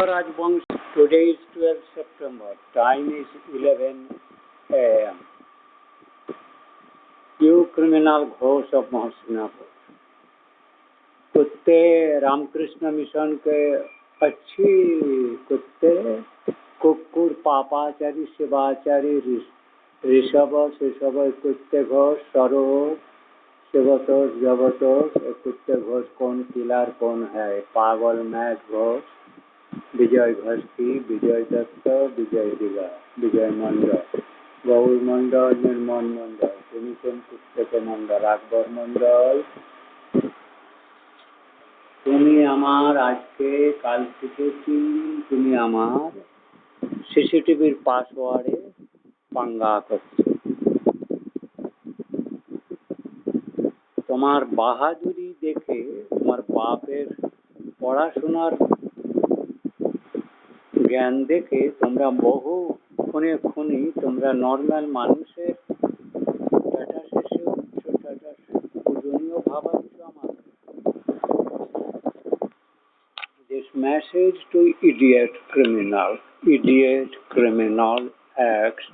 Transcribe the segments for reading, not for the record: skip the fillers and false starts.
Rajvansh. Today is 12th September. Time is 11 a.m. You criminal ghost of Mahasinapur. कुत्ते Ramakrishna mission के अच्छी कुत्ते कुकुर पापाचारी शिवाचारी ऋषभ शिषभ कुत्ते घोष स्वरूप शिवतोष जबतोष कुत्ते घोष कौन किलर कौन है पागल मैच घोष विजय घोषकी विजय दत्त विजय दिगा विजय मंडल गौर मंडल निर्मल मंडल तुम्हें कौन कुत्ते के मंडल আকবর मंडल তুমি আমার আজকে কাল থেকে তুমি আমার সিসিটিভির পাসওয়ার্ডে পাঙ্গা করছো তোমার বাহাদুরি দেখে তোমার বাপের পড়াশোনার জ্ঞান দেখে তোমরা বহু খুনে খুনি তোমরা নর্মাল মানুষের টাটা শেষে উচ্চ টাটা পূজনীয় ভাবাচ্ছ আমার This message to idiot criminal acts,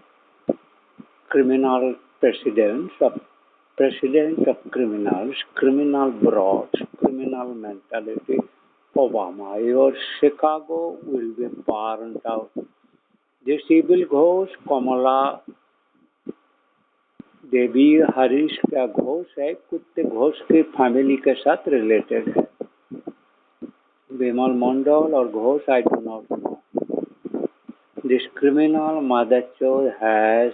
criminal president of criminals, criminal broad, criminal mentality. Obama, your Chicago will be burned out. This evil ghost, Kamala देवी हरीश का घोष है कुत्ते घोष के फैमिली के साथ रिलेटेड है विमल मंडल और Ghosh I do not know. This criminal mother chode has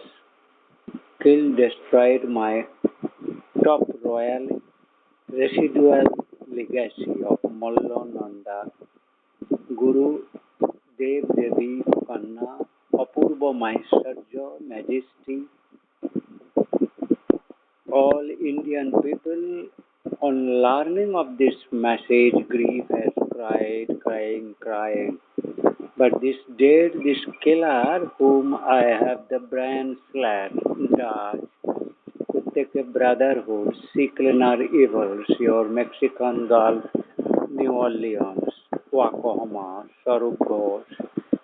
killed, destroyed my top royal residual legacy of Mallo Nanda, Guru Dev Devi Kanna, Apurva Maheshwarya, Majesty. All Indian people on learning of this message grief has crying. But this killer whom I have the brain flat, Dutch, Kutte brotherhood, secular evils, your Mexican Gulf, New Orleans, Oklahoma, Sarup Ghosh,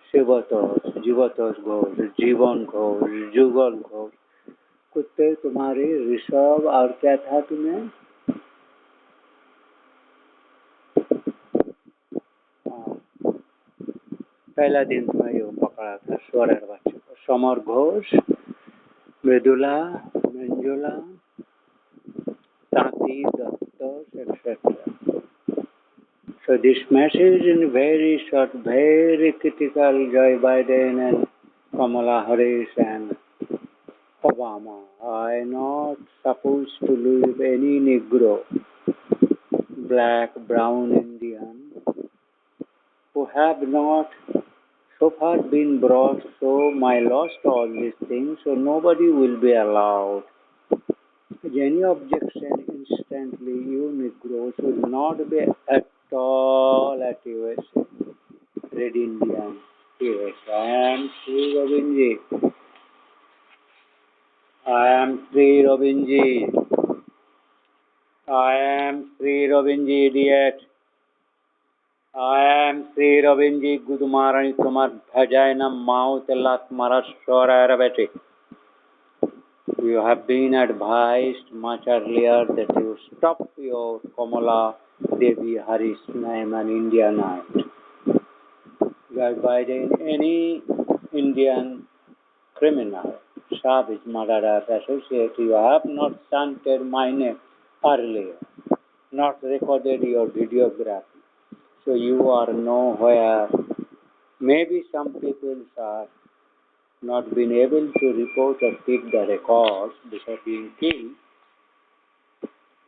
Shivatos, Jivatos Ghosh, Jivan Ghosh, Jugal Ghosh, कुत्ते तुम्हारे ऋषभ और क्या था तुम्हें पहला दिन तुम्हें यो पकड़ा था स्वरर बच्चों को Samar Ghosh Mridula Manjula Tanti Dutta etc. So this message in very short, very critical Joe Biden and Kamala Harris and Obama. I not supposed to leave any Negro, black, brown, Indian, who have not so far been brought, so my lost all these things, so nobody will be allowed. Any objection instantly, you Negro should not be at all at USA. Red Indian, yes, I am Sri Robinji. I am Sri Robinji, idiot. I am Sri Robinji, Gudumarani, Tumar, Bhajaina, Mouth, Lat, Marashwara, Arabati. You have been advised much earlier that you stop your Kamala Devi Harris name and India night. By any Indian criminal, savage, murderer, associate, you have not chanted my name earlier, not recorded your videography. So you are nowhere. Maybe some people are not been able to report or keep the records before being killed,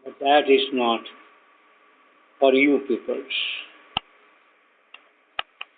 but that is not for you people.